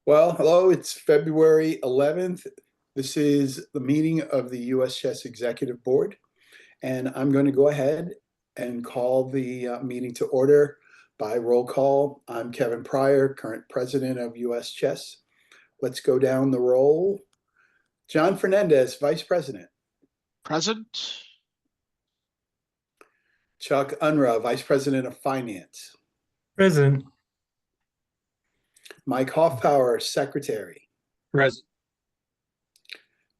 Well, hello, it's February 11th. This is the meeting of the US Chess Executive Board, and I'm going to go ahead and call the meeting to order by roll call. I'm Kevin Pryor, current president of US Chess. Let's go down the roll. John Fernandez, vice president. Present. Chuck Unruh, vice president of finance. Present. Mike Hoffpower, secretary. Present.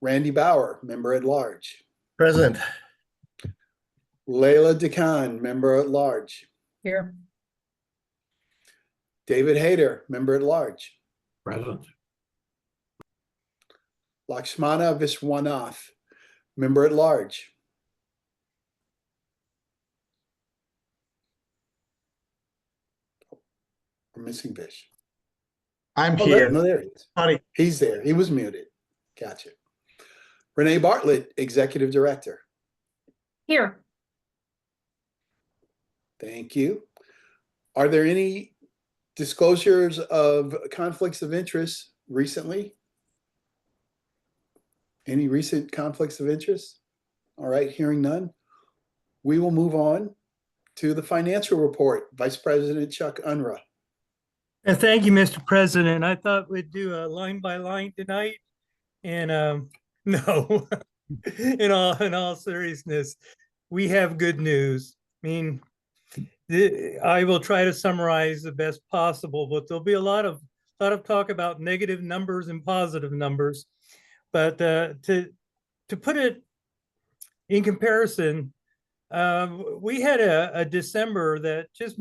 Randy Bauer, member at large. Present. Leila Deccan, member at large. Here. David Hayter, member at large. Present. Lakshmana Viswanath, member at large. We're missing Vish. I'm Oh, here. no, there he is. Honey. He's there. He was muted. Gotcha. Renee Bartlett, executive director. Here. Thank you. Are there any disclosures of conflicts of interest recently? Any recent conflicts of interest? All right, hearing none. We will move on to the financial report. Vice President Chuck Unruh. And thank you, Mr. President. I thought we'd do a line by line tonight. And no, in all seriousness, we have good news. I mean, I will try to summarize the best possible, but there'll be a lot of talk about negative numbers and positive numbers. But to put it in comparison, we had a December that just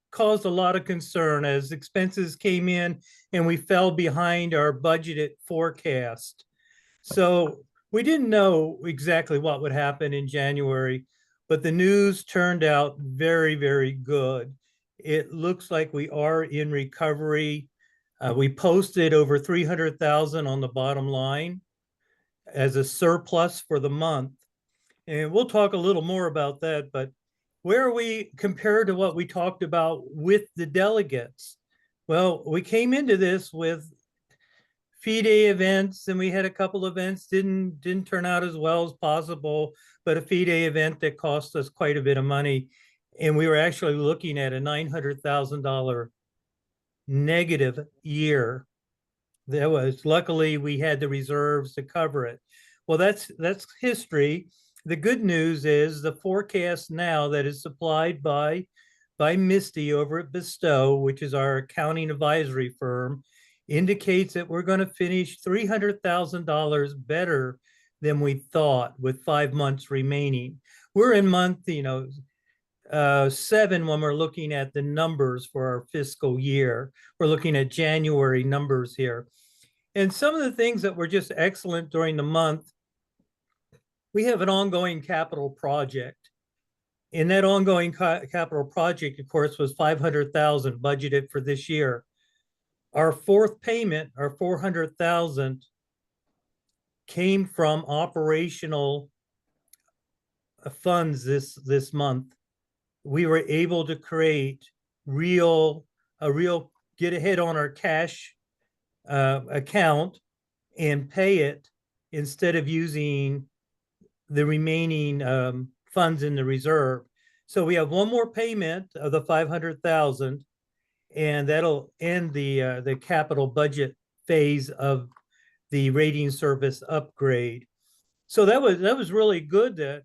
caused a lot of concern as expenses came in and we fell behind our budgeted forecast. So we didn't know exactly what would happen in January, but the news turned out very, very good. It looks like we are in recovery. We posted over 300,000 on the bottom line as a surplus for the month. And we'll talk a little more about that, but where are we compared to what we talked about with the delegates? Well, we came into this with FIDE events, and we had a couple events didn't turn out as well as possible, but a FIDE event that cost us quite a bit of money. And we were actually looking at a $900,000 negative year. That was, luckily we had the reserves to cover it. Well, that's history. The good news is the forecast now that is supplied by Misty over at Bestow, which is our accounting advisory firm, indicates that we're going to finish $300,000 better than we thought with 5 months remaining. We're in month, 7 when we're looking at the numbers for our fiscal year. We're looking at January numbers here. And some of the things that were just excellent during the month, we have an ongoing capital project. And that ongoing capital project, of course, was $500,000 budgeted for this year. Our fourth payment, our $400,000, came from operational funds this month. We were able to create a real get ahead on our cash account and pay it instead of using the remaining funds in the reserve. So we have one more payment of the $500,000, and that'll end the capital budget phase of the rating service upgrade. So that was really good that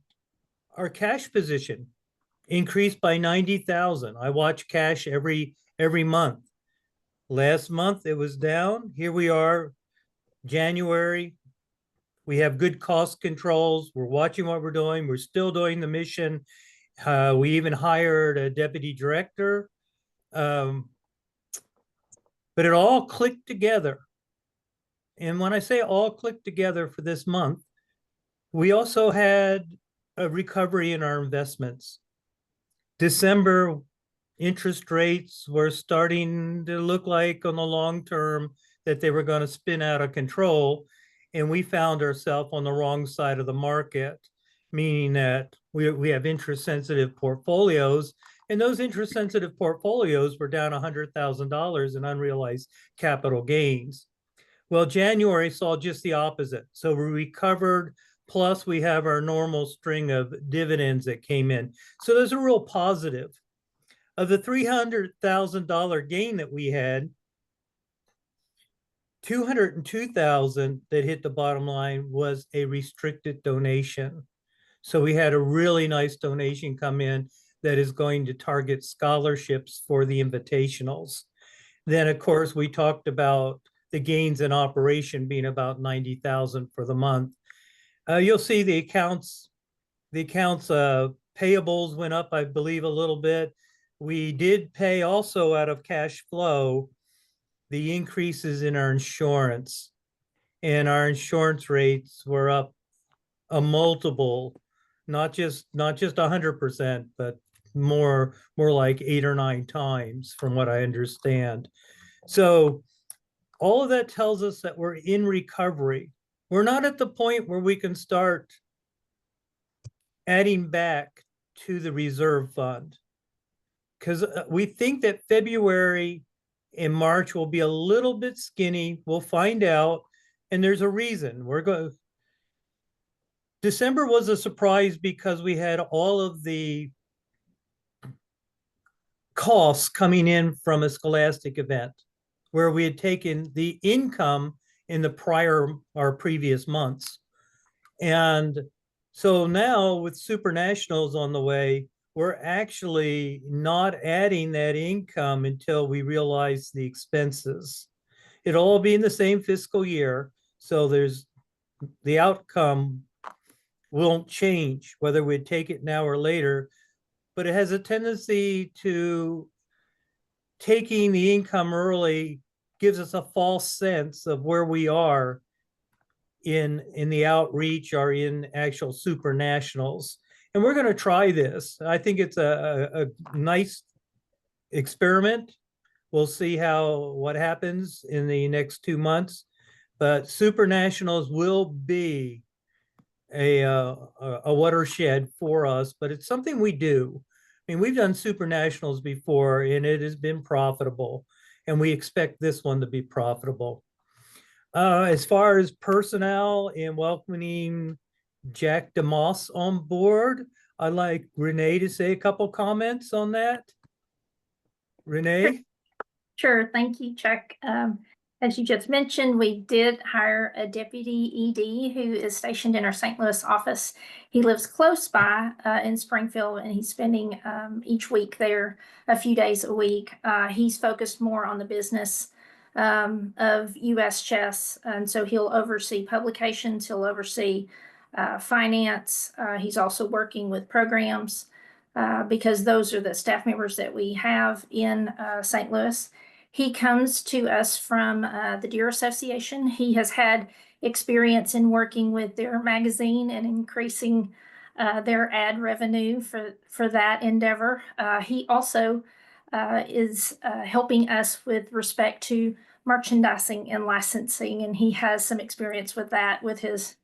our cash position increased by 90,000. I watch cash every month. Last month it was down. Here we are, January. We have good cost controls. We're watching what we're doing. We're still doing the mission. We even hired a deputy director. But it all clicked together. And when I say all clicked together for this month, we also had a recovery in our investments. December interest rates were starting to look like on the long term that they were going to spin out of control. And we found ourselves on the wrong side of the market, meaning that we have interest sensitive portfolios And those interest sensitive portfolios were down $100,000 in unrealized capital gains. Well, January saw just the opposite. So we recovered, plus we have our normal string of dividends that came in. So there's a real positive. Of the $300,000 gain that we had, $202,000 that hit the bottom line was a restricted donation. So we had a really nice donation come in that is going to target scholarships for the invitationals. Then, of course, we talked about the gains in operation being about 90,000 for the month. You'll see the accounts payables went up, I believe, a little bit. We did pay also out of cash flow the increases in our insurance, and our insurance rates were up a multiple, not just 100%, but more like 8 or 9 times from what I understand. So all of that tells us that we're in recovery. We're not at the point where we can start adding back to the reserve fund, because we think that February and March will be a little bit skinny. We'll find out, and there's a reason. December was a surprise because we had all of the costs coming in from a Scholastic event where we had taken the income in the previous months. And so now with Super Nationals on the way, we're actually not adding that income until we realize the expenses. It'll all be in the same fiscal year. So the outcome won't change whether we take it now or later, but it has a tendency to taking the income early gives us a false sense of where we are in the outreach or in actual Super Nationals. And we're going to try this. I think it's a nice experiment. We'll see what happens in the next 2 months, but Super Nationals will be a watershed for us, but it's something we do. I mean, we've done Super Nationals before and it has been profitable, and we expect this one to be profitable. As far as personnel and welcoming Jack DeMoss on board, I'd like Renee to say a couple comments on that. Renee? Sure. Thank you, Chuck. As you just mentioned, we did hire a deputy ED who is stationed in our St. Louis office. He lives close by in Springfield, and he's spending each week there a few days a week. He's focused more on the business of U.S. Chess, and so he'll oversee publications, he'll oversee finance. He's also working with programs because those are the staff members that we have in St. Louis. He comes to us from the Deer Association. He has had experience in working with their magazine and increasing their ad revenue for that endeavor. He also is helping us with respect to merchandising and licensing, and he has some experience with that with his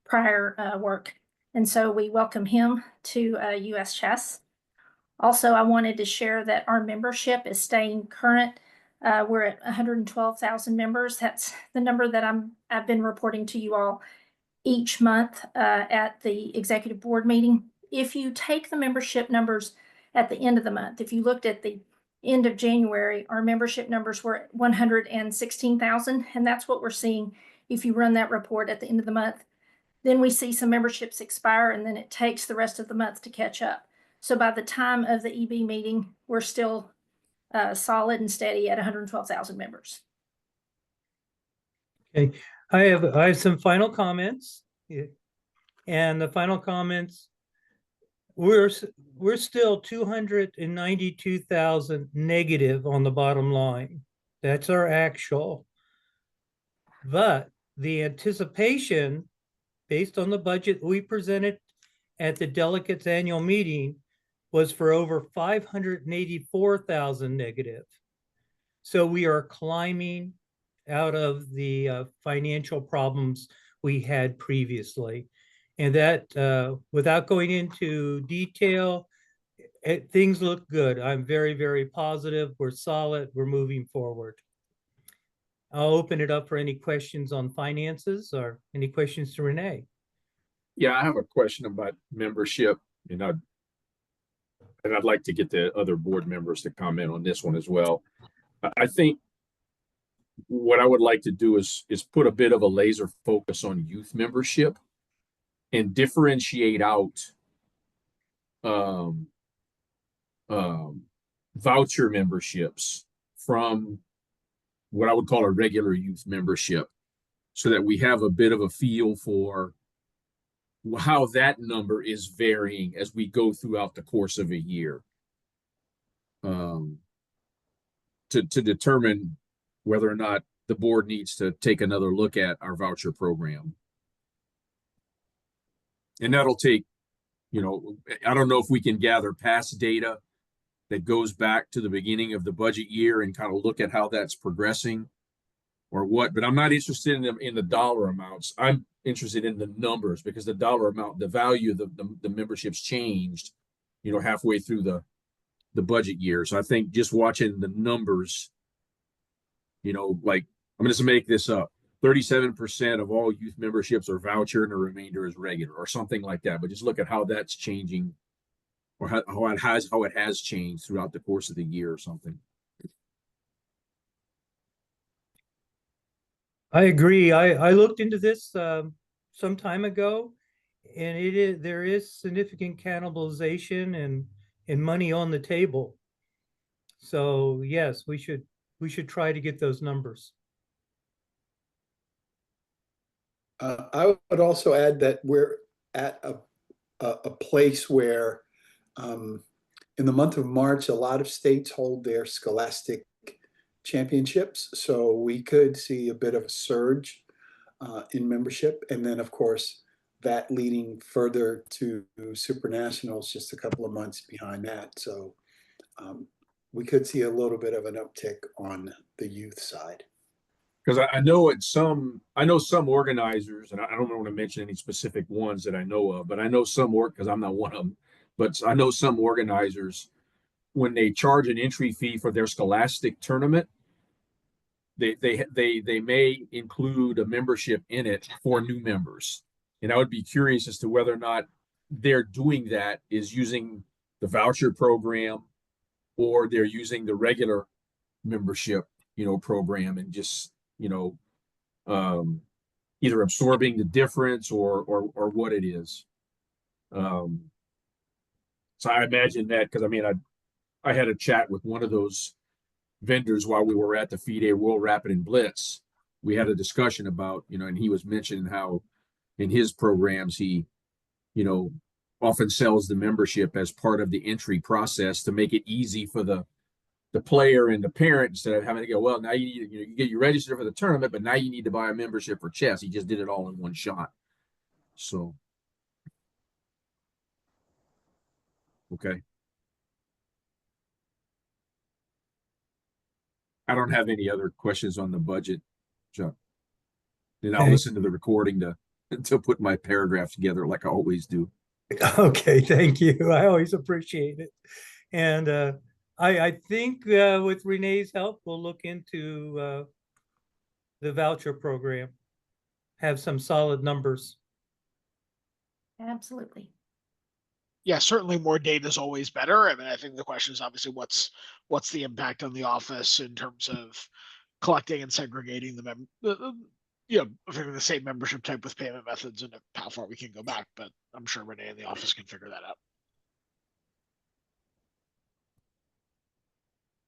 prior work. And so we welcome him to U.S. Chess. Also, I wanted to share that our membership is staying current. We're at 112,000 members. That's the number that I've been reporting to you all each month at the executive board meeting. If you take the membership numbers at the end of the month, if you looked at the end of January, our membership numbers were 116,000, and that's what we're seeing if you run that report at the end of the month. Then we see some memberships expire, and then it takes the rest of the month to catch up. So by the time of the EB meeting, we're still solid and steady at 112,000 members. Okay, I have some final comments, and the final comments, we're still 292,000 negative on the bottom line. That's our actual, but the anticipation based on the budget we presented at the delegates annual meeting was for over 584,000 negative. So we are climbing out of the financial problems we had previously. And that, without going into detail, things look good. I'm very, very positive. We're solid. We're moving forward. I'll open it up for any questions on finances or any questions to Renee. Yeah, I have a question about membership, and I'd like to get the other board members to comment on this one as well. I think what I would like to do is put a bit of a laser focus on youth membership and differentiate out um, voucher memberships from what I would call a regular youth membership, so that we have a bit of a feel for how that number is varying as we go throughout the course of a year, to determine whether or not the board needs to take another look at our voucher program. And that'll take, I don't know if we can gather past data that goes back to the beginning of the budget year and kind of look at how that's progressing or what, but I'm not interested in the dollar amounts. I'm interested in the numbers, because the dollar amount, the value of the memberships changed, halfway through the budget year. So I think just watching the numbers, like, I'm just make this up. 37% of all youth memberships are voucher and the remainder is regular or something like that. But just look at how that's changing, or how it has changed throughout the course of the year or something. I agree. I looked into this some time ago, and there is significant cannibalization and money on the table. So yes, we should try to get those numbers. I would also add that we're at a place where in the month of March, a lot of states hold their scholastic championships. So we could see a bit of a surge in membership. And then, of course, that leading further to Super Nationals just a couple of months behind that. So we could see a little bit of an uptick on the youth side. Because I know some organizers, and I don't want to mention any specific ones that I know of, but I know some because I'm not one of them, but I know some organizers, when they charge an entry fee for their scholastic tournament, they may include a membership in it for new members. And I would be curious as to whether or not they're doing that is using the voucher program, or they're using the regular membership, program, and just, either absorbing the difference or what it is. So I imagine that, because I had a chat with one of those vendors while we were at the FIDE World Rapid and Blitz. We had a discussion about, and he was mentioning how in his programs he, often sells the membership as part of the entry process to make it easy for the player and the parent, instead of having to go, well, now you get you registered for the tournament, but now you need to buy a membership for chess. He just did it all in one shot. So, okay. I don't have any other questions on the budget, Chuck. And I'll listen to the recording to put my paragraph together like I always do. Okay, thank you. I always appreciate it. And I think with Renee's help, we'll look into the voucher program, have some solid numbers. Absolutely. Yeah, certainly more data is always better. I think the question is obviously what's the impact on the office in terms of collecting and segregating the same membership type with payment methods, and how far we can go back. But I'm sure Renee in the office can figure that out.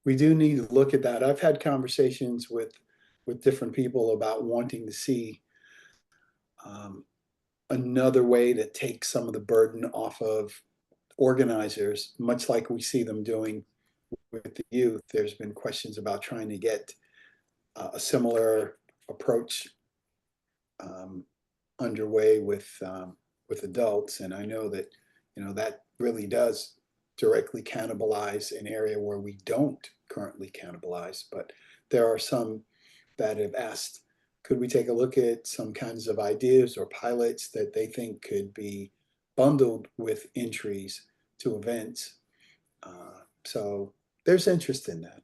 We do need to look at that. I've had conversations with different people about wanting to see another way to take some of the burden off of organizers, much like we see them doing with the youth. There's been questions about trying to get a similar approach underway with adults, and I know that that really does directly cannibalize an area where we don't currently cannibalize. But there are some that have asked, could we take a look at some kinds of ideas or pilots that they think could be bundled with entries to events So there's interest in that.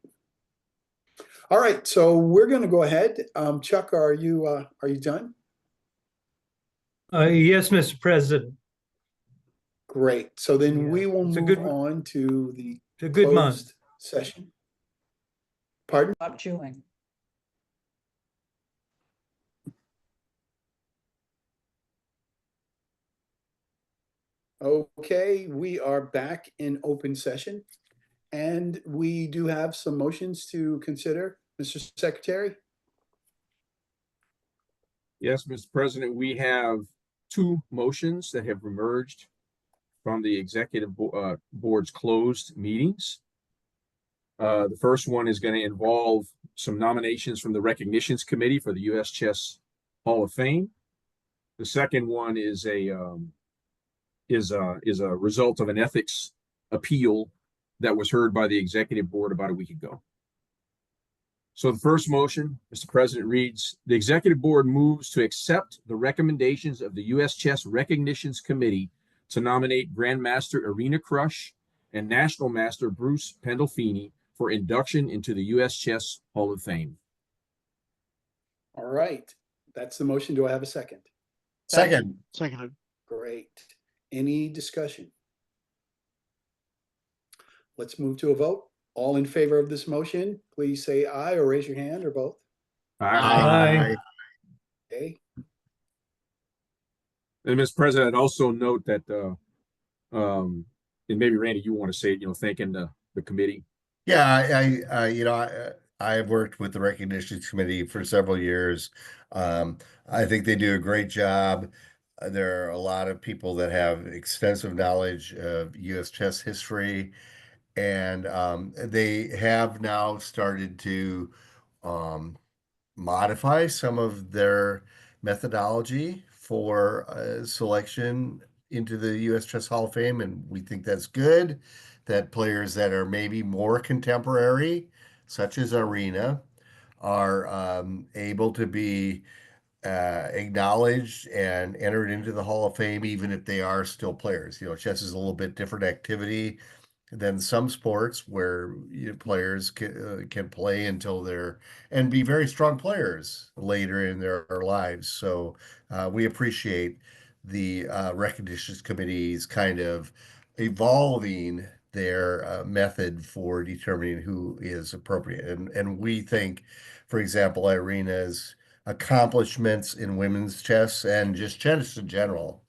All right, so we're going to go ahead. Chuck, are you done? Yes, Mr. President. Great. So then Yeah, we will it's a move good- on to the It's a good month. closed session. Pardon? Stop chewing. Okay, we are back in open session. And we do have some motions to consider, Mr. Secretary. Yes, Mr. President, we have two motions that have emerged from the executive board's closed meetings. The first one is going to involve some nominations from the Recognitions Committee for the U.S. Chess Hall of Fame. The second one is a result of an ethics appeal that was heard by the executive board about a week ago. So the first motion, Mr. President, reads, the executive board moves to accept the recommendations of the U.S. Chess Recognitions Committee to nominate Grandmaster Irina Krush and National Master Bruce Pandolfini for induction into the U.S. Chess Hall of Fame. All right, that's the motion. Do I have a second? Second. Seconded. Great. Any discussion? Let's move to a vote. All in favor of this motion, please say aye or raise your hand or both. Aye. Okay. And Mr. President, I'd also note that, and maybe Randy, you want to say, thanking the committee. Yeah, I have worked with the Recognitions Committee for several years. I think they do a great job. There are a lot of people that have extensive knowledge of U.S. chess history, and they have now started to modify some of their methodology for selection into the U.S. Chess Hall of Fame, and we think that's good. That players that are maybe more contemporary, such as Irina, are able to be acknowledged and entered into the Hall of Fame, even if they are still players. Chess is a little bit different activity than some sports where players can play until and be very strong players later in their lives. So we appreciate the Recognitions Committee's kind of evolving their method for determining who is appropriate. And we think, for example, Irina's accomplishments in women's chess and just chess in general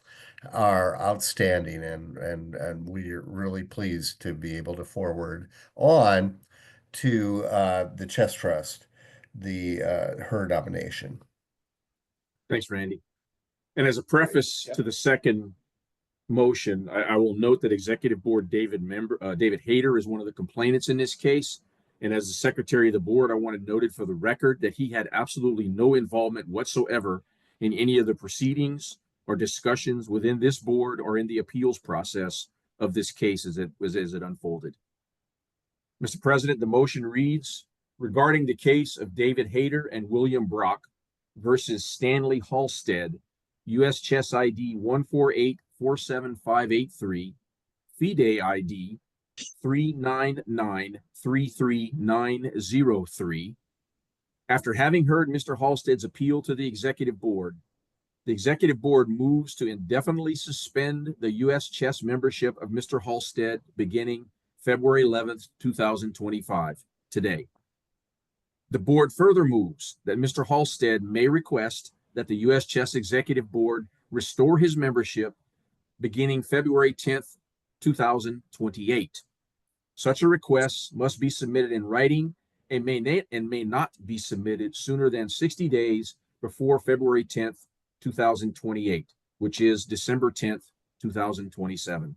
are outstanding, and we're really pleased to be able to forward on to the Chess Trust her nomination. Thanks, Randy. And as a preface to the second motion, I will note that Executive Board David Hayter is one of the complainants in this case. And as the Secretary of the Board, I want to note it for the record that he had absolutely no involvement whatsoever in any of the proceedings or discussions within this board or in the appeals process of this case as it unfolded. Mr. President, the motion reads, regarding the case of David Hayter and William Brock versus Stanley Halstead, U.S. Chess ID 148-47583, FIDE ID 399-33903. After having heard Mr. Halstead's appeal to the Executive Board, the Executive Board moves to indefinitely suspend the U.S. chess membership of Mr. Halstead beginning February 11th, 2025, today. The Board further moves that Mr. Halstead may request that the U.S. Chess Executive Board restore his membership beginning February 10th, 2028. Such a request must be submitted in writing and may not be submitted sooner than 60 days before February 10th, 2028, which is December 10th, 2027.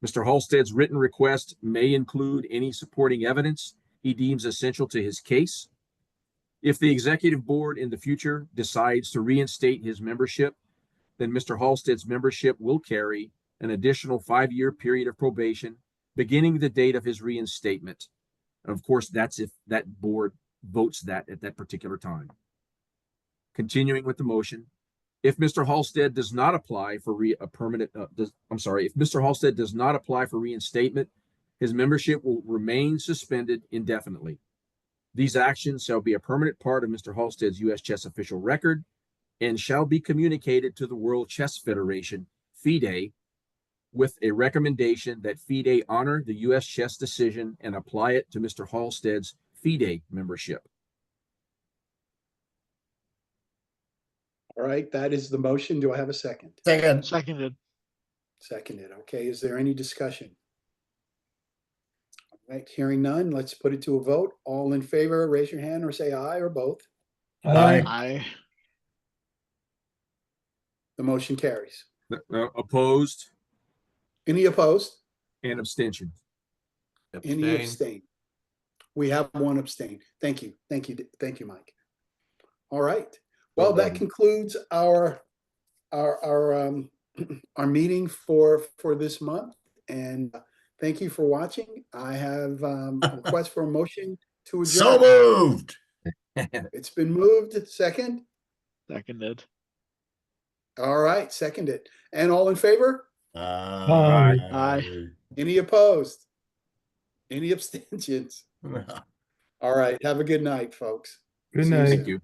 Mr. Halstead's written request may include any supporting evidence he deems essential to his case. If the Executive Board in the future decides to reinstate his membership, then Mr. Halstead's membership will carry an additional 5-year period of probation beginning the date of his reinstatement. And of course, that's if that board votes that at that particular time. Continuing with the motion, if Mr. Halstead does not apply for if Mr. Halstead does not apply for reinstatement his membership will remain suspended indefinitely. These actions shall be a permanent part of Mr. Halstead's U.S. Chess official record and shall be communicated to the World Chess Federation, FIDE, with a recommendation that FIDE honor the U.S. Chess decision and apply it to Mr. Halstead's FIDE membership. All right, that is the motion. Do I have a second? Second. Seconded. Seconded. Okay, is there any discussion? All right, hearing none, let's put it to a vote. All in favor, raise your hand or say aye or both. Aye. Aye. The motion carries. Opposed Any opposed? and abstention. Any abstain? We have one abstain. Thank you. Thank you. Thank you, Mike. All right. Well, that concludes our meeting for this month. And thank you for watching. I have a request for a motion to adjourn. So moved. It's been moved. Second. Seconded. All right, seconded. And all in favor? Aye. Any opposed? Any abstentions? All right. Have a good night, folks. Good See you night. soon. Thank you.